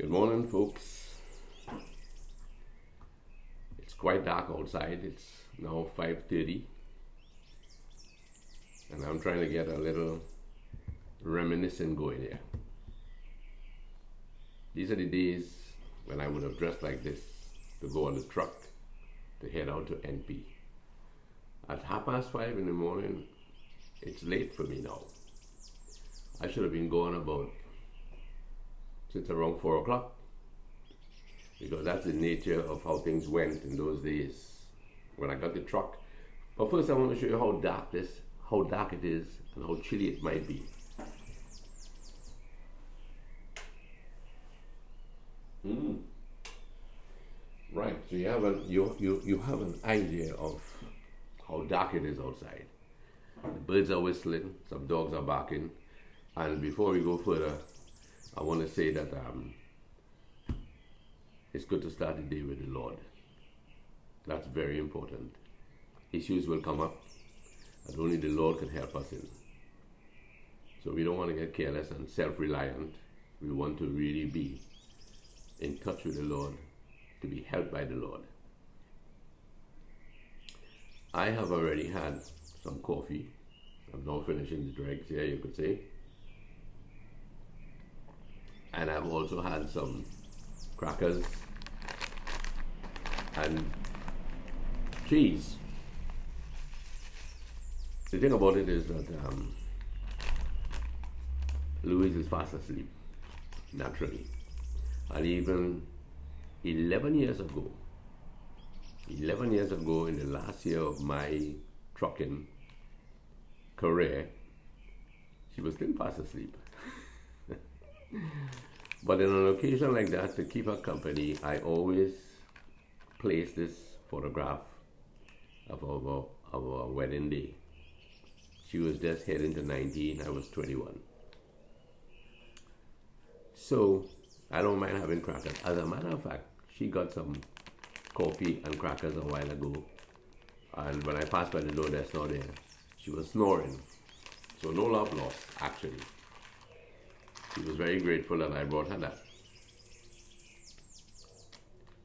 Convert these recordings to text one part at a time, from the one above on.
Good morning, folks. It's quite dark outside. It's now 5:30, and I'm trying to get a little reminiscent going here. These are the days when I would have dressed like this to go on the truck to head out to NP. At 5:30 in the morning, it's late for me now. I should have been going about since around 4 o'clock, because that's the nature of how things went in those days when I got the truck. But first I want to show you how dark it is and how chilly it might be. Right, so you have an idea of how dark it is outside. The birds are whistling, some dogs are barking, and before we go further, I want to say that it's good to start the day with the Lord. That's very important. Issues will come up that only the Lord can help us in. So we don't want to get careless and self-reliant. We want to really be in touch with the Lord, to be helped by the Lord. I have already had some coffee. I'm now finishing the dregs here, you could say. And I've also had some crackers and cheese. The thing about it is that Louise is fast asleep, naturally. And even 11 years ago, in the last year of my trucking career, she was still fast asleep. But on an occasion like that, to keep her company, I always place this photograph of our wedding day. She was just heading to 19, I was 21. So I don't mind having crackers. As a matter of fact, she got some coffee and crackers a while ago, and when I passed by the door, that's not there. She was snoring. So no love lost, actually. She was very grateful that I brought her that.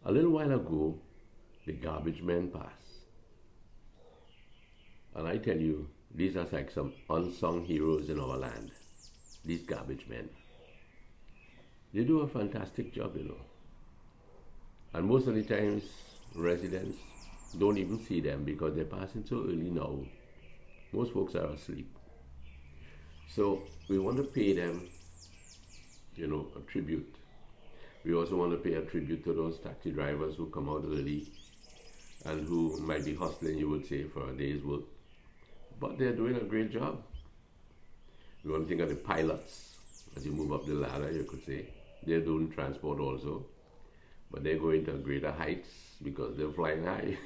A little while ago, the garbage men passed. And I tell you, these are like some unsung heroes in our land. These garbage men. They do a fantastic job, you know. And most of the times, residents don't even see them because they're passing so early now. Most folks are asleep. So we want to pay them, you know, a tribute. We also want to pay a tribute to those taxi drivers who come out early and who might be hustling, you would say, for a day's work. But they're doing a great job. We want to think of the pilots as you move up the ladder, you could say. They're doing transport also, but they're going to greater heights because they're flying high.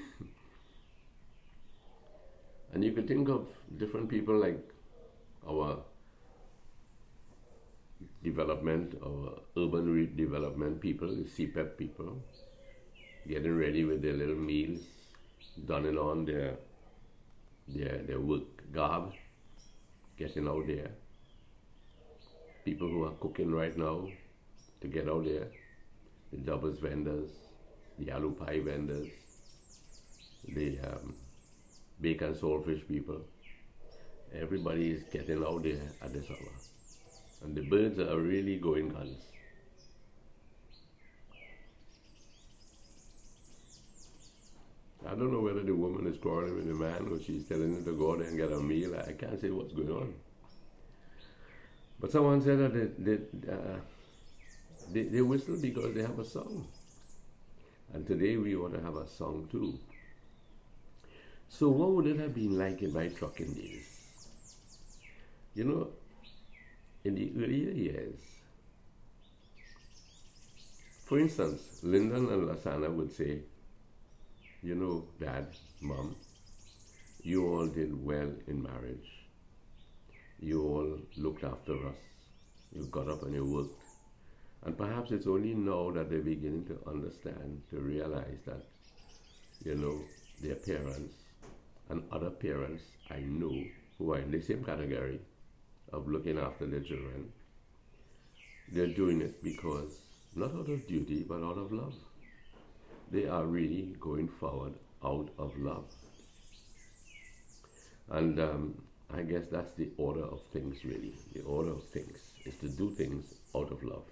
And you could think of different people like our development, our urban redevelopment people, the CPEP people, getting ready with their little meals, donning on their work garb, getting out there. People who are cooking right now to get out there, the doubles vendors, the aloo pie vendors, the bacon saltfish people. Everybody is getting out there at this hour. And the birds are really going guns. I don't know whether the woman is quarreling with the man or she's telling him to go out and get a meal. I can't say what's going on. But someone said that they whistle because they have a song. And today we want to have a song too. So what would it have been like in my trucking days? You know, in the earlier years, for instance, Lyndon and Lasana would say, you know, Dad, Mom, you all did well in marriage. You all looked after us. You got up and you worked. And perhaps it's only now that they're beginning to understand, to realize that, you know, their parents and other parents I know who are in the same category of looking after their children, they're doing it because not out of duty, but out of love. They are really going forward out of love. And I guess that's the order of things, really. The order of things is to do things out of love.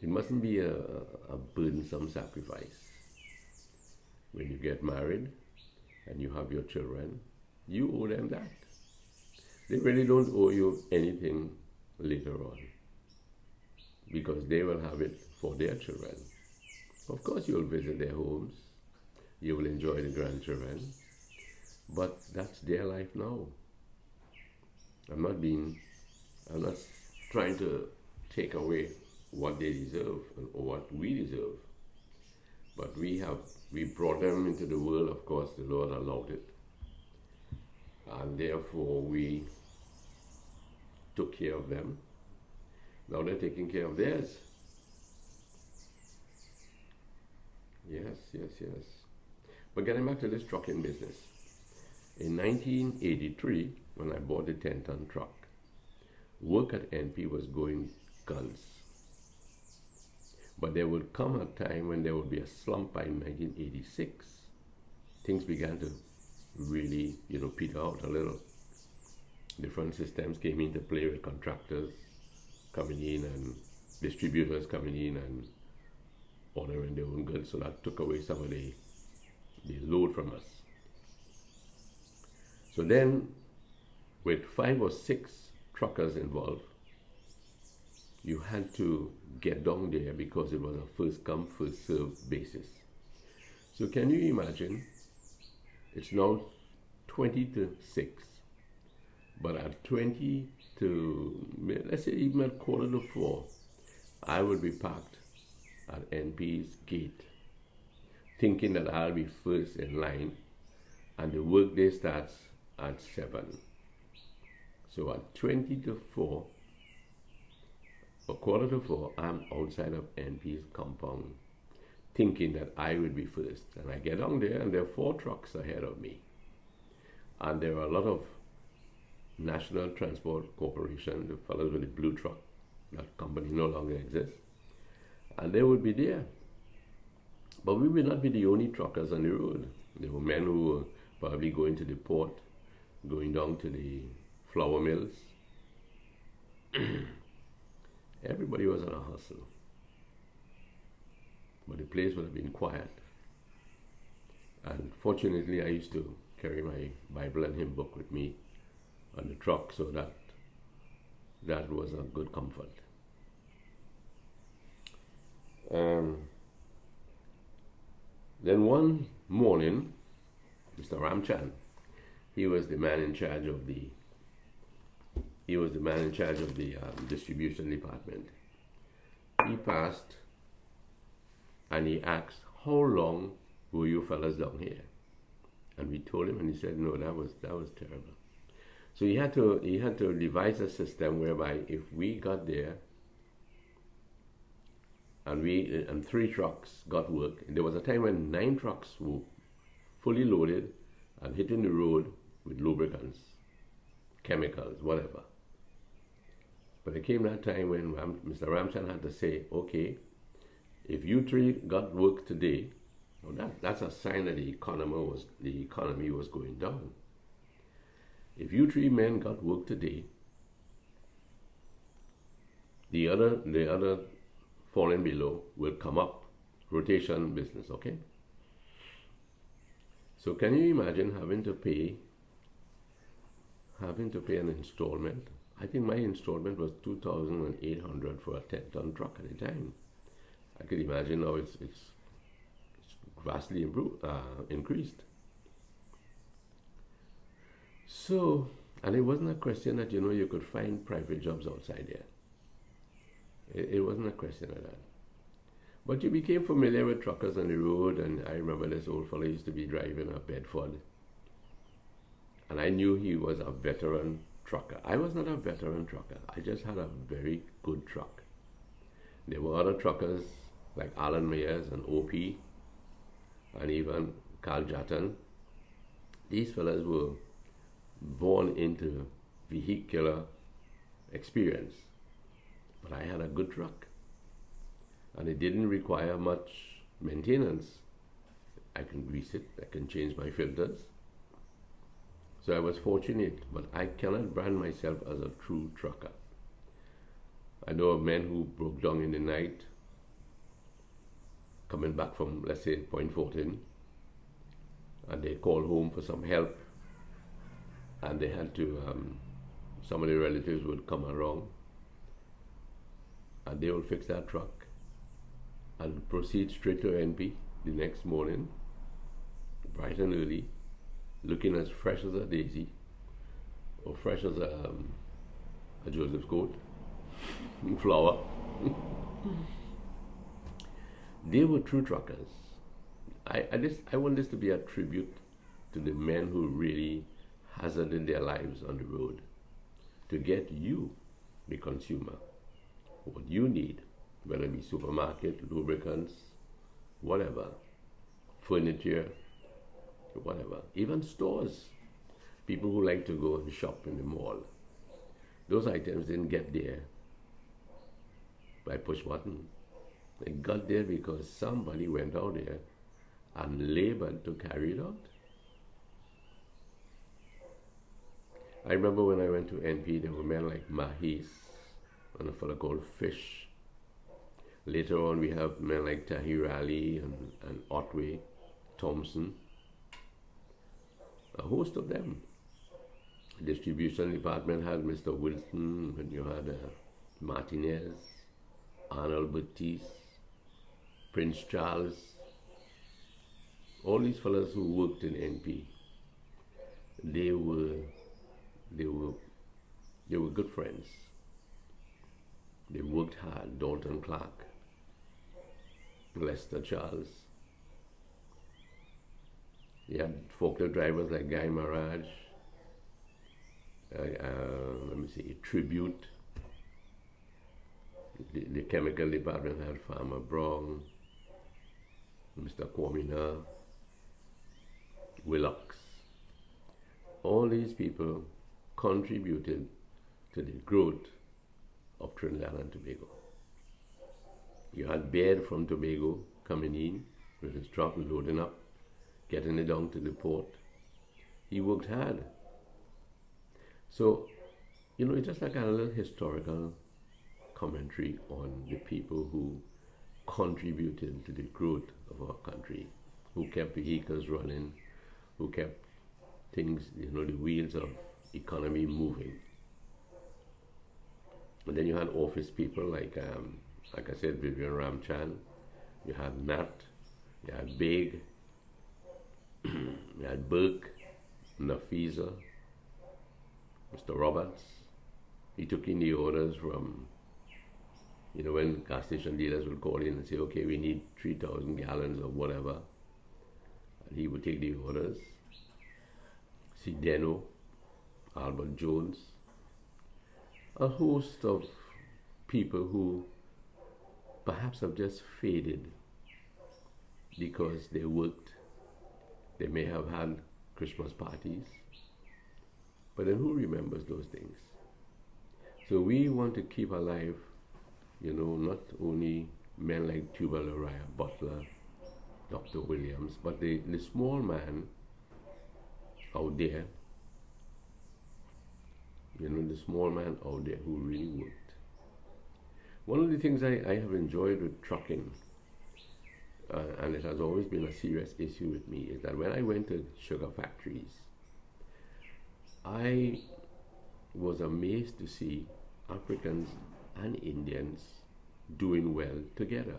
It mustn't be a burdensome sacrifice. When you get married and you have your children, you owe them that. They really don't owe you anything later on, because they will have it for their children. Of course, you'll visit their homes, you will enjoy the grandchildren, but that's their life now. I'm not trying to take away what they deserve or what we deserve, but we brought them into the world. Of course, the Lord allowed it, and therefore we took care of them. Now they're taking care of theirs. Yes. But getting back to this trucking business, in 1983, when I bought the 10-ton truck, work at NP was going guns. But there would come a time when there would be a slump by 1986. Things began to really, peter out a little. Different systems came into play with contractors coming in and distributors coming in and ordering their own goods. So that took away some of the load from us. So then, with 5 or 6 truckers involved, you had to get down there because it was a first come, first served basis. So can you imagine? It's now 20 to 6. But at 20 to, let's say even at 3:45, I would be parked at NP's gate, thinking that I'll be first in line, and the workday starts at 7. So at 20 to 4, or 3:45, I'm outside of NP's compound, thinking that I would be first. And I get down there, and there are 4 trucks ahead of me. And there are a lot of National Transport Corporation, the fellows with the blue truck, that company no longer exists, and they would be there. But we would not be the only truckers on the road. There were men who were probably going to the port, going down to the flour mills. Everybody was on a hustle. But the place would have been quiet. And fortunately, I used to carry my Bible and hymn book with me on the truck, so that was a good comfort. Then one morning, Mr. Ramchan, he was the man in charge of the distribution department. He passed and he asked, "How long were you fellas down here?" And we told him, and he said, "No, that was terrible." So he had to devise a system whereby if we got there and 3 trucks got work, and there was a time when 9 trucks were fully loaded and hitting the road with lubricants, chemicals, whatever. But there came that time when Mr. Ramchan had to say, "Okay, if you 3 got work today," well, that's a sign that the economy was going down. If you 3 men got work today, the other falling below will come up, rotation business, okay? So can you imagine having to pay an installment? I think my installment was $2,800 for a 10-ton truck at the time. I could imagine now it's vastly increased. So, and it wasn't a question that, you could find private jobs outside there. It wasn't a question of that. But you became familiar with truckers on the road, and I remember this old fellow used to be driving a Bedford. And I knew he was a veteran trucker. I was not a veteran trucker. I just had a very good truck. There were other truckers like Alan Mayers and OP, and even Carl Jatton. These fellas were born into vehicular experience. But I had a good truck, and it didn't require much maintenance. I can grease it, I can change my filters. So I was fortunate, but I cannot brand myself as a true trucker. I know of men who broke down in the night, coming back from, let's say, Point 14, and they called home for some help, and they had to, some of the relatives would come around, and they will fix that truck, and proceed straight to NP the next morning, bright and early, looking as fresh as a daisy, or fresh as a Joseph's coat, flower. They were true truckers. I want this to be a tribute to the men who really hazarded their lives on the road to get you, the consumer, what you need, whether it be supermarket, lubricants, whatever, furniture, whatever, even stores, people who like to go and shop in the mall. Those items didn't get there by push button. They got there because somebody went out there and labored to carry it out. I remember when I went to NP, there were men like Mahis and a fellow called Fish. Later on, we have men like Tahir Ali and Otway Thompson, a host of them. The distribution department had Mr. Wilson, and you had Martinez, Arnold Batiste, Prince Charles, all these fellows who worked in NP. They were good friends. They worked hard. Dalton Clark, Lester Charles. You had forklift drivers like Guy Maraj, let me see, Tribute. The chemical department had Farmer Brown, Mr. Kwamina, Willocks. All these people contributed to the growth of Trinidad and Tobago. You had Baird from Tobago coming in with his truck, loading up, getting it down to the port. He worked hard. So, it's just like a little historical commentary on the people who contributed to the growth of our country, who kept vehicles running, who kept things, the wheels of economy moving. And then you had office people like I said, Vivian Ramchan, you had Nat, you had Big, you had Burke, Nafisa, Mr. Roberts. He took in the orders from, when gas station dealers would call in and say, okay, we need 3,000 gallons of whatever, and he would take the orders. Sideno, Albert Jones, a host of people who perhaps have just faded because they worked. They may have had Christmas parties, but then who remembers those things? So we want to keep alive, not only men like Tubal Uriah Butler, Dr. Williams, but the small man out there, the small man out there who really worked. One of the things I have enjoyed with trucking, and it has always been a serious issue with me, is that when I went to sugar factories, I was amazed to see Africans and Indians doing well together.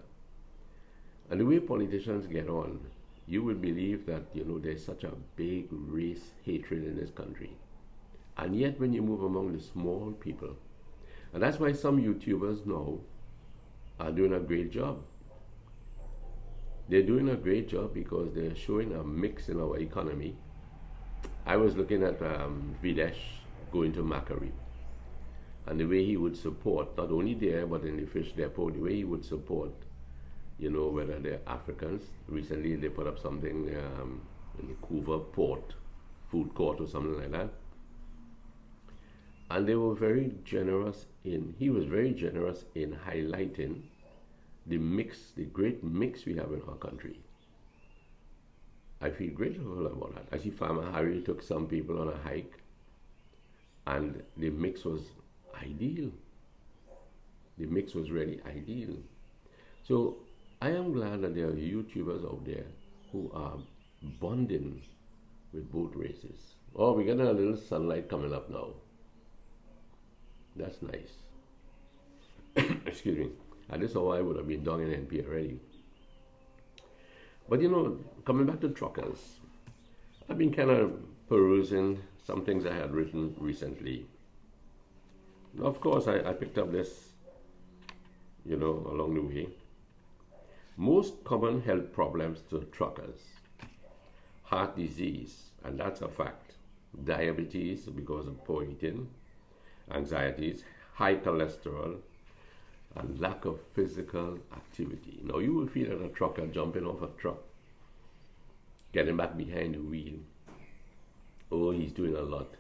And the way politicians get on, you will believe that, there's such a big race hatred in this country. And yet when you move among the small people, and that's why some YouTubers now are doing a great job. They're doing a great job because they're showing a mix in our economy. I was looking at Videsh going to Macquarie, and the way he would support, not only there, but in the fish depot, the way he would support, whether they're Africans. Recently they put up something in the Coover Port food court or something like that. And they were very generous he was very generous in highlighting the great mix we have in our country. I feel grateful about that. I see Farmer Harry took some people on a hike, and the mix was ideal. The mix was really ideal. So I am glad that there are YouTubers out there who are bonding with both races. Oh, we're getting a little sunlight coming up now. That's nice. Excuse me. At this hour, I would have been down in NP already. But coming back to truckers, I've been kind of perusing some things I had written recently. Of course, I picked up this, along the way. Most common health problems to truckers: heart disease, and that's a fact, diabetes because of poor eating, anxieties, high cholesterol, and lack of physical activity. Now, you will feel that a trucker jumping off a truck, getting back behind the wheel, oh, he's doing a lot.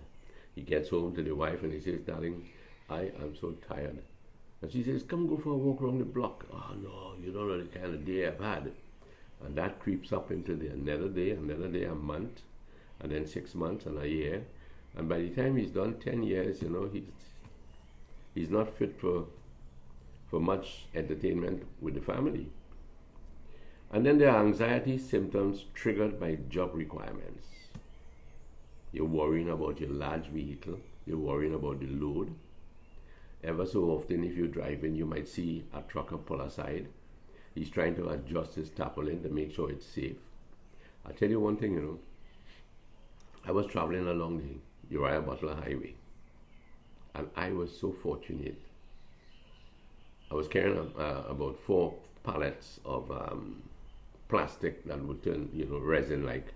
He gets home to the wife and he says, "Darling, I am so tired." And she says, "Come go for a walk around the block." "Oh, no, you don't know the kind of day I've had." And that creeps up into another day, a month, and then 6 months and a year. And by the time he's done 10 years, he's not fit for much entertainment with the family. And then there are anxiety symptoms triggered by job requirements. You're worrying about your large vehicle. You're worrying about the load. Ever so often, if you're driving, you might see a trucker pull aside. He's trying to adjust his tarpaulin to make sure it's safe. I'll tell you one thing, I was traveling along the Uriah Butler Highway, and I was so fortunate. I was carrying about 4 pallets of plastic that would turn, resin-like.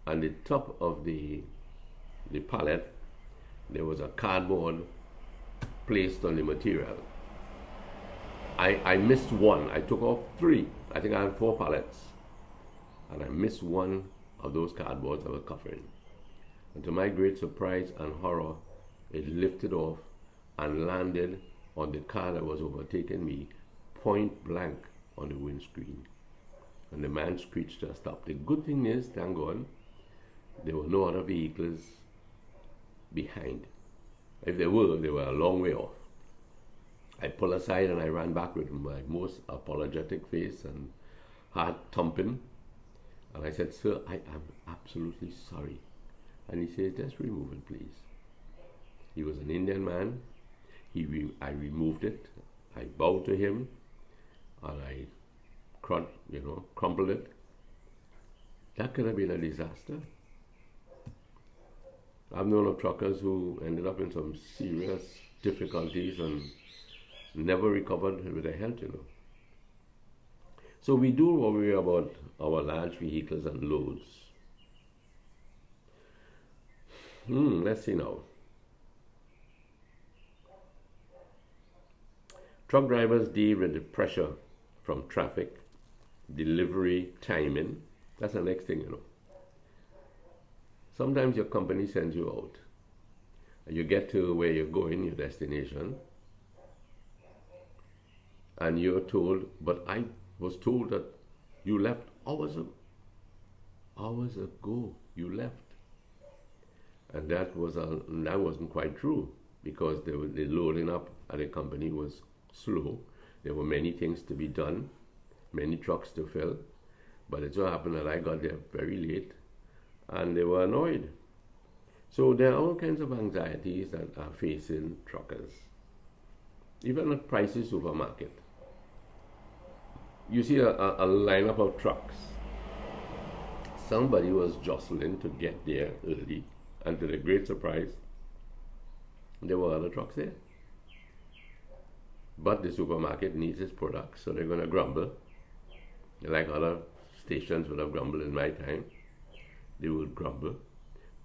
And the top of the pallet, there was a cardboard placed on the material. I missed one. I took off 3. I think I had 4 pallets. And I missed one of those cardboards I was covering. And to my great surprise and horror, it lifted off and landed on the car that was overtaking me, point blank on the windscreen. And the man screeched to a stop. The good thing is, thank God, there were no other vehicles behind. If there were, they were a long way off. I pulled aside and I ran back with my most apologetic face and heart thumping. And I said, "Sir, I am absolutely sorry." And he said, "Just remove it, please." He was an Indian man. I removed it. I bowed to him, and I crumpled it. That could have been a disaster. I've known of truckers who ended up in some serious difficulties and never recovered with their health, So we do worry about our large vehicles and loads. Let's see now. Truck drivers deal with the pressure from traffic, delivery, timing. That's the next thing, Sometimes your company sends you out. And you get to where you're going, your destination, and you're told, "But I was told that you left hours ago. You left." And that wasn't quite true, because the loading up at the company was slow. There were many things to be done, many trucks to fill, but it so happened that I got there very late, and they were annoyed. So there are all kinds of anxieties that are facing truckers. Even at Price's supermarket, you see a lineup of trucks. Somebody was jostling to get there early, and to the great surprise, there were other trucks there. But the supermarket needs its products, so they're going to grumble. Like other stations would have grumbled in my time. They would grumble,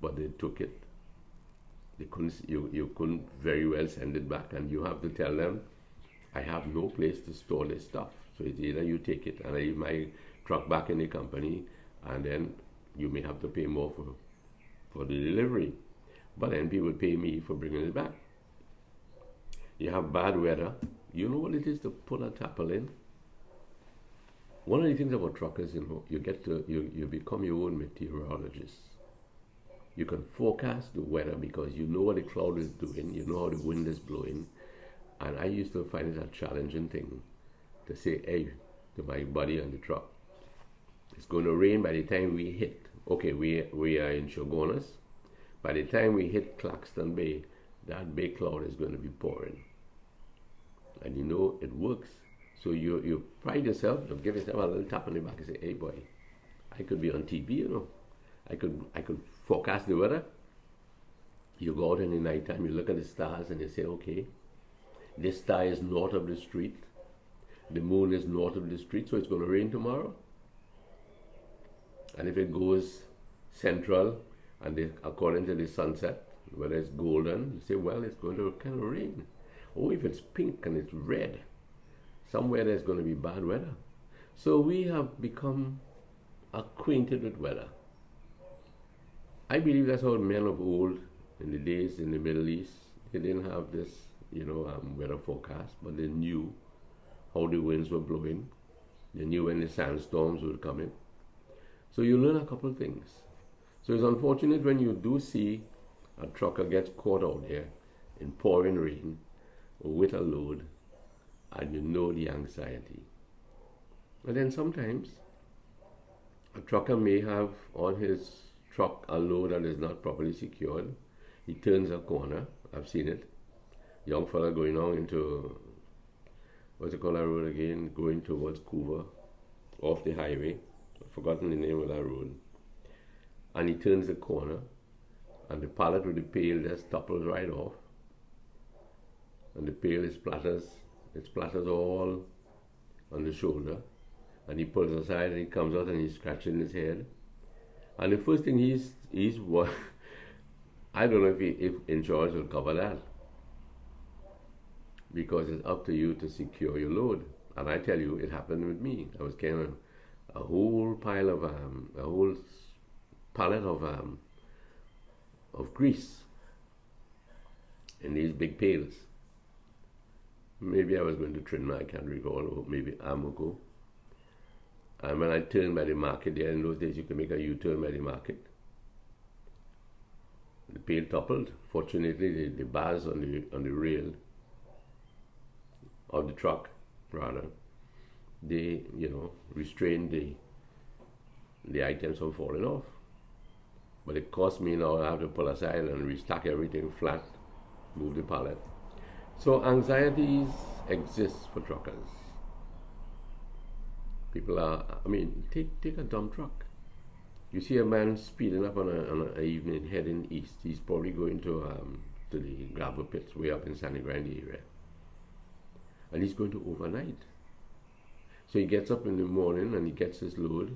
but they took it. They couldn't. You couldn't very well send it back, and you have to tell them, "I have no place to store this stuff. So it's either you take it and I leave my truck back in the company, and then you may have to pay more for the delivery." but then people pay me for bringing it back. You have bad weather. You know what it is to put a tarpaulin? One of the things about truckers, you become your own meteorologist. You can forecast the weather because you know what the cloud is doing, you know how the wind is blowing. And I used to find it a challenging thing to say, hey, to my buddy on the truck, it's going to rain by the time we hit. Okay, we are in Shogunas. By the time we hit Claxton Bay, that bay cloud is going to be pouring. And you know it works. So you pride yourself, you give yourself a little tap on the back and say, hey boy, I could be on TV, you know. I could forecast the weather. You go out in the nighttime, you look at the stars and you say, okay, this star is north of the street. The moon is north of the street, so it's going to rain tomorrow. And if it goes central, and according to the sunset, whether it's golden, you say, well, it's going to kind of rain. Or if it's pink and it's red, somewhere there's going to be bad weather. So we have become acquainted with weather. I believe that's how men of old, in the days in the Middle East, they didn't have this, weather forecast, but they knew how the winds were blowing. They knew when the sandstorms would come in. So you learn a couple of things. So it's unfortunate when you do see a trucker gets caught out there in pouring rain with a load, and you know the anxiety. And then sometimes a trucker may have on his truck a load that is not properly secured. He turns a corner. I've seen it. Young fella going on into, what's it called, that road again? Going towards Coover, off the highway. I've forgotten the name of that road. And he turns the corner, and the pallet with the pail just topples right off. And the pail splatters all on the shoulder. And he pulls aside and he comes out and he's scratching his head. And the first thing he's I don't know if insurance will cover that, because it's up to you to secure your load. And I tell you, it happened with me. I was carrying a whole pallet of grease in these big pails. Maybe I was going to Trini, I can't recall, or maybe Amoco. And when I turned by the market there, in those days you could make a U-turn by the market. The pail toppled. Fortunately, the bars on the rail of the truck, rather, they restrained the items from falling off. But it cost me now. I have to pull aside and restack everything flat, move the pallet. So anxieties exist for truckers. People are, take a dump truck. You see a man speeding up on an evening heading east. He's probably going to the gravel pits way up in Santa Grande area. And he's going to overnight. So he gets up in the morning and he gets his load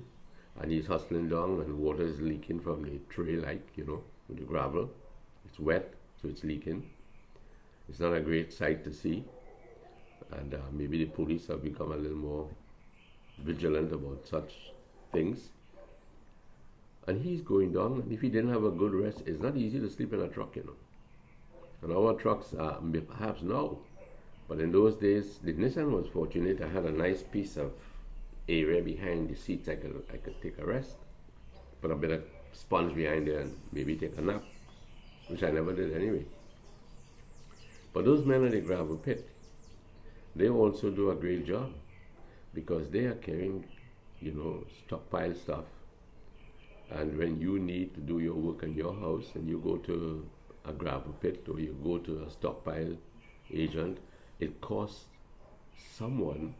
and he's hustling down and water is leaking from the tray, with the gravel. It's wet, so it's leaking. It's not a great sight to see. And maybe the police have become a little more vigilant about such things. And he's going down, and if he didn't have a good rest, it's not easy to sleep in a truck, And our trucks are perhaps now, but in those days, the Nissan was fortunate. I had a nice piece of area behind the seats. I could take a rest, put a bit of sponge behind there, and maybe take a nap, which I never did anyway. But those men at the gravel pit, they also do a great job, because they are carrying, stockpile stuff. And when you need to do your work in your house and you go to a gravel pit or you go to a stockpile agent, it costs someone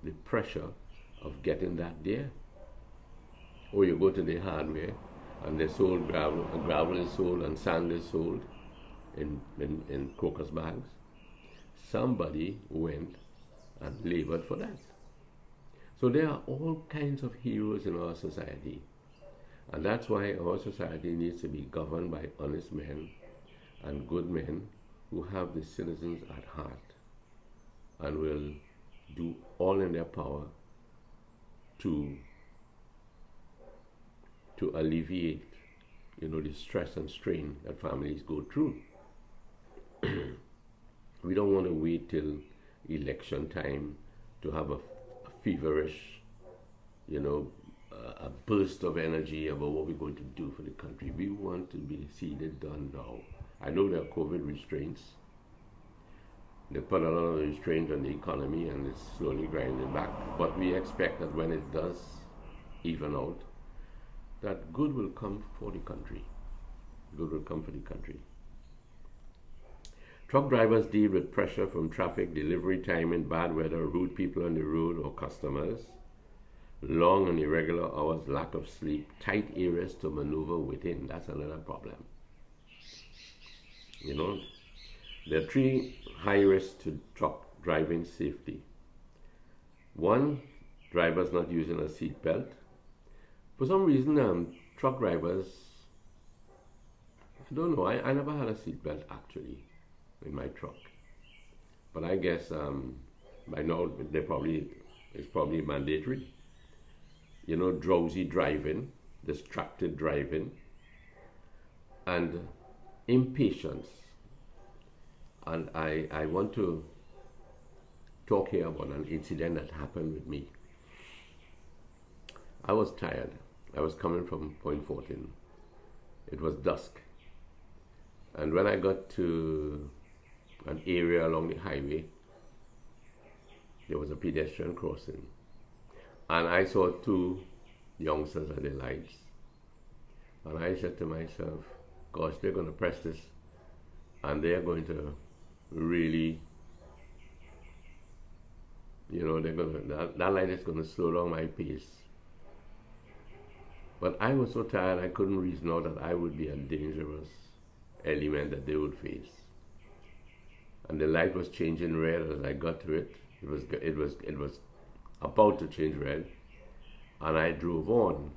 the pressure of getting that there. Or you go to the hardware and they sold gravel is sold and sand is sold in crocus bags. Somebody went and labored for that. So there are all kinds of heroes in our society. And that's why our society needs to be governed by honest men and good men who have the citizens at heart and will do all in their power to alleviate the stress and strain that families go through. We don't want to wait till election time to have a feverish, a burst of energy about what we're going to do for the country. We want to see it done now. I know there are COVID restraints. They put a lot of restraints on the economy and it's slowly grinding back. But we expect that when it does even out, that good will come for the country. Good will come for the country. Truck drivers deal with pressure from traffic, delivery time in bad weather, rude people on the road or customers, long and irregular hours, lack of sleep, tight areas to maneuver within. That's another problem. There are 3 high risks to truck driving safety. 1, drivers not using a seat belt. For some reason, truck drivers, I don't know, I never had a seat belt actually in my truck. But I guess by now it's probably mandatory. Drowsy driving, distracted driving, and impatience. And I want to talk here about an incident that happened with me. I was tired. I was coming from Point 14. It was dusk. And when I got to an area along the highway, there was a pedestrian crossing. And I saw 2 youngsters at the lights. And I said to myself, gosh, they're going to press this and they're going to really, that light is going to slow down my pace. But I was so tired I couldn't reason out that I would be a dangerous element that they would face. And the light was changing red as I got to it. It was about to change red, and I drove on.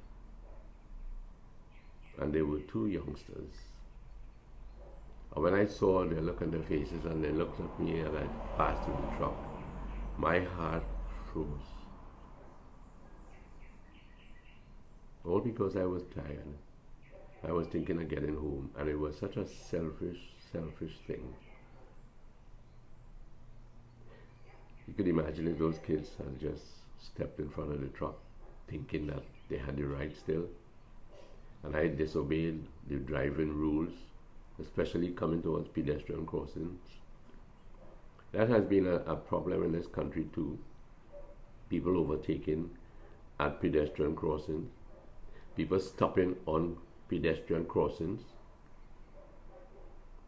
And there were 2 youngsters. And when I saw their look on their faces and they looked at me and I passed through the truck, my heart froze. All because I was tired. I was thinking of getting home, and it was such a selfish thing. You could imagine if those kids had just stepped in front of the truck thinking that they had the right still, and I disobeyed the driving rules, especially coming towards pedestrian crossings. That has been a problem in this country too. People overtaking at pedestrian crossings, people stopping on pedestrian crossings.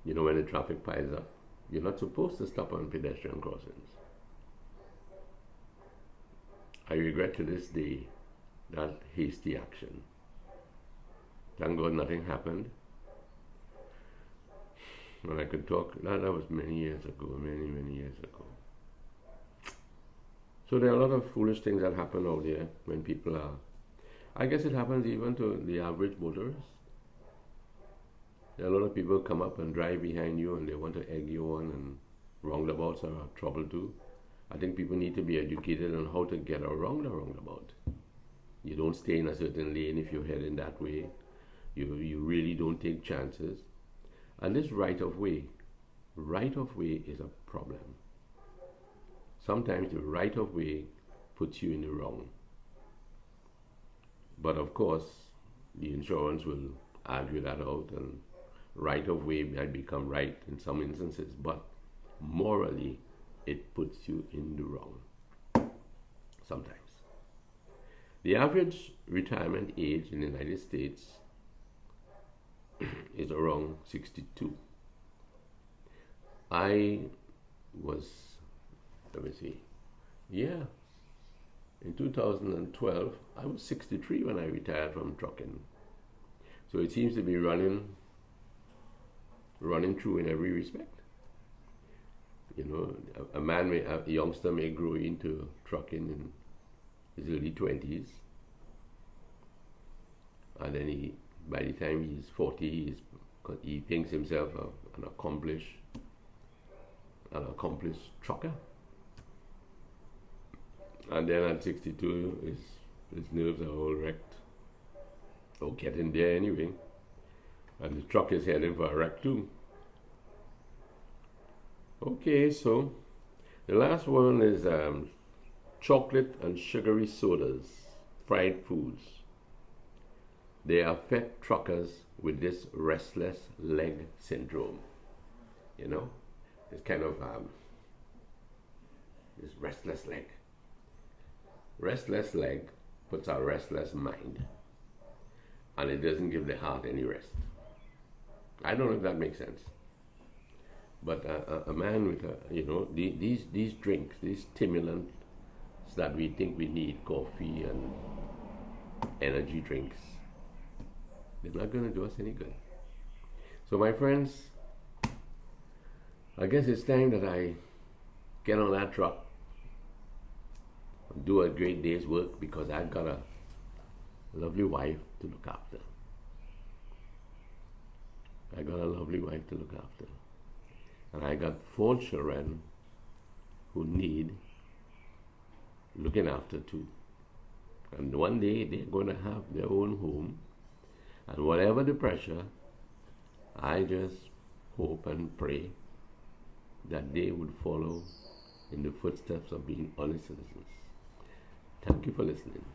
When the traffic piles up, you're not supposed to stop on pedestrian crossings. I regret to this day that hasty action. Thank God nothing happened. And I could talk, that was many years ago. So there are a lot of foolish things that happen out there when people are, I guess it happens even to the average motorist. There are a lot of people come up and drive behind you and they want to egg you on, and roundabouts are a trouble too. I think people need to be educated on how to get around a roundabout. You don't stay in a certain lane if you're heading that way. You really don't take chances. And this right of way is a problem. Sometimes the right of way puts you in the wrong. But of course, the insurance will argue that out, and right of way might become right in some instances, but morally, it puts you in the wrong. Sometimes. The average retirement age in the United States is around 62. I was, in 2012, I was 63 when I retired from trucking. So it seems to be running true in every respect. A youngster may grow into trucking in his early 20s, and then by the time he's 40, he thinks himself an accomplished trucker. And then at 62, his nerves are all wrecked, or getting there anyway. And the truck is heading for a wreck too. Okay, so the last one is chocolate and sugary sodas, fried foods. They affect truckers with this restless leg syndrome. You know, it's kind of this restless leg. Restless leg puts a restless mind, and it doesn't give the heart any rest. I don't know if that makes sense. But a man with these drinks, these stimulants that we think we need, coffee and energy drinks, they're not going to do us any good. So my friends, I guess it's time that I get on that truck and do a great day's work, because I've got a lovely wife to look after. I got a lovely wife to look after. And I got 4 children who need looking after too. And one day they're going to have their own home. And whatever the pressure, I just hope and pray that they would follow in the footsteps of being honest citizens. Thank you for listening.